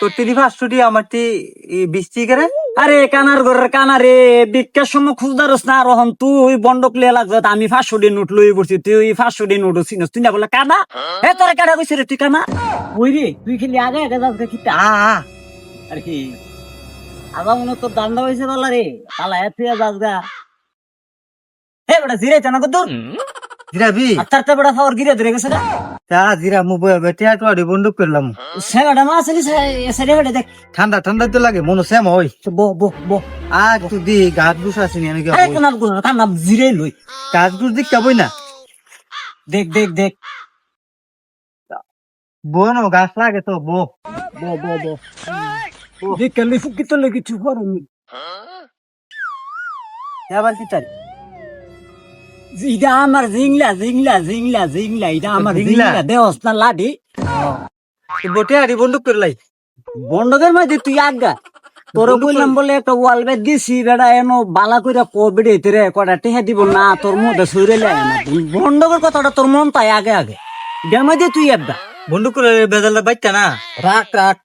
তোর টিভি 500 আমার 20 করে। আরে কানার ঘরের কানারে বিজ্ঞার সময় খুঁজদারস না রহন তুই বন্ডক লিয়ে লাগছ আমি 500 নোট লই পড়ছি তুই 500 নোট চিনস তুই না বলে কানা এ তোরে কাটা কইছিস রে তুই কানা ওই রে তুই খালি আগে আগে যাস দেখি আর কি আগা মনে তোর দান্ডা হইছে বলা রে তালা এত যাস গা হে বড় জিরে জানা কত দূর জিরাবি আত্তারটা বড় ফাওয়ার গিরে ধরে গেছে না তা জিরা মুবে বেটিয়া তো আড়ি বন্দুক করলাম। সেটা মা আসলি সেটা বেটা দেখ ঠান্ডা ঠান্ডা তো লাগে মনে সেম হই। বো বো বো আর তুই দি গাছ গুছ আসিনি আমি আরে কানার গুলো কানা জিরে লই গাছ গুছ দিক যাবই না। দেখ দেখ দেখ বোন গাছ লাগে তো বো বো বো বো দেখ কালি ফুকি তো লাগি চুপ করুন এবার কি চাই এটা আমার জিংলা জিংলা জিংলা জিংলা এটা আমার জিংলা? জিংলা দেহস না লাডি বটে আড়ি বন্দুক করলাই বন্ধকের মাঝে তুই আগা তোর বললাম বলে একটা ওয়াল বেদ দিছি বেড়া এনো বালা কইরা কোভিড রে কটা টেহা দিব না তোর মধ্যে সইরে লাই না বন্ধকের কথাটা তোর মন তাই আগে আগে এটার মাঝে তুই একদা বন্দুক করে বেজালটা বাইতা না। রাখ রাখ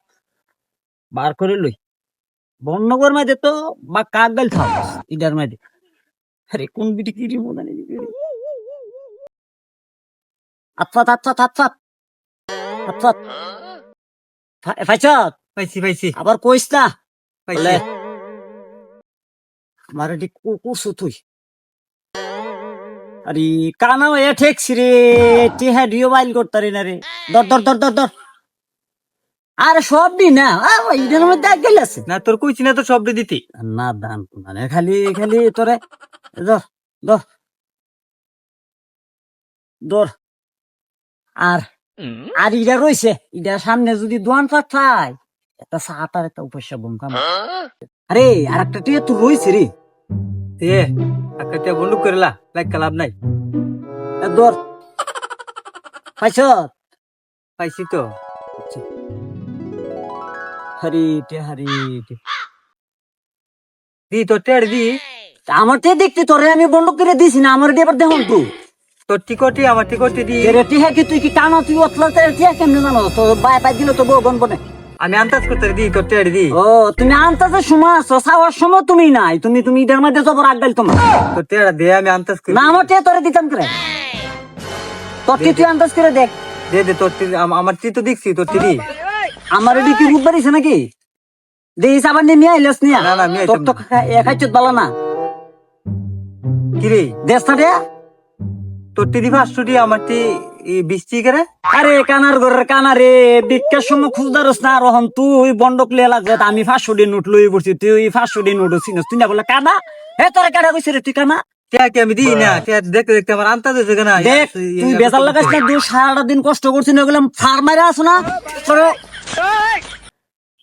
বার করে লই বন্ধকের মাঝে তো বা কাক গাল খাও ইটার মাঝে আরে কোন বিটি কি মনে নেই আচ্ছা আচ্ছা আচ্ছা আচ্ছা ফাইচাত পাইছি পাইছি আবার কইস না পাইছি আমার এটি কুসু তুই আরে কানা এ ঠেকছি রে টেহা ডিও বাইল করতারি না রে দর দর দর দর দর আরে সব দি না ইডের মধ্যে আগ গেলাছে না তোর কইছি না তো শব্দ দিতি না দান মানে খালি খালি তোরে দর দর দর আর আর ইডা রইছে ইডার সামনে যদি দোয়ান পাঠায় একটা সাতার একটা উপস্যা বম কাম আরে আর একটা টিয়া তো রইছে রে এ আকাতে বন্দুক করলা লাইক লাভ নাই। দর পাইছ পাইছি তো হরি টে হরি দি তোর টেড় দি আমার তে দেখতে তোরে আমি বন্ধ করে দিছি না আমার এবার দেখুন তো তোর টিকটি আমার টিকটি দি রেটি হ্যাঁ কি তুই কি কানা তুই অতলাতে টিয়া কেমনে জানো তো বাই বাই দিল তো বউ গন বনে আমি আন্দাজ করতে দি তোর টেড় দি ও তুমি আনতাছে সময় আছো সাওয়ার সময় তুমি নাই তুমি তুমি ইদের মধ্যে জবর আগাইল তোমার তোর টেড় দে আমি আন্দাজ করি না আমার তে তোরে দিতাম করে তোর কি তুই আন্দাজ করে দেখ দে দে তোর আমার টি তো দেখছি তোর টি দি আমার এটি কি রূপ বাড়িছে নাকি দেইস আবার নিয়ে আইলাস নিয়া না, না, আমি তোর তো একাই চোদ বালা না কিরে দেশটা রে তোর টি 500 আমার টি 20 করে। আরে কানার ঘরের কানারে বিজ্ঞার সময় খুঁজদারস না রহন তুই বন্ডক লিয়ে লাগছ আমি 500 নোট লই পড়ছি তুই 500 নোট চিনস তুই না বলে কানা হে তোরে কাটা কইছিস রে তুই কানা কে আমি দিই না দেখতে দেখতে আমার আন্দাজ হয়েছে কেনা। দেখ তুই বেজার লাগাস না তুই সারাটা দিন কষ্ট করছিস না ওগুলো ফার্মারে আছো না তোরে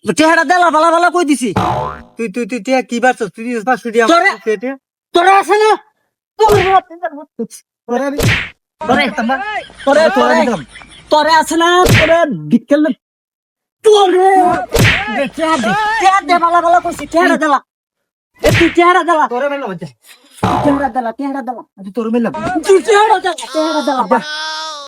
চেহারা দেলা বালা বালা কই দিছি তুই তুই তুই টিয়া কি বারছ তুই 500 তোরে তোরে আছে না তোরে তোরে তোরে তোরে আছে না তোরে বিকেল তোরে চেহারা দে বালা বালা কইছি চেহারা দেলা এ তুই চেহারা দেলা তোরে মেলা মজা চেহারা দেলা চেহারা দেলা তোর মেলা তুই চেহারা দেলা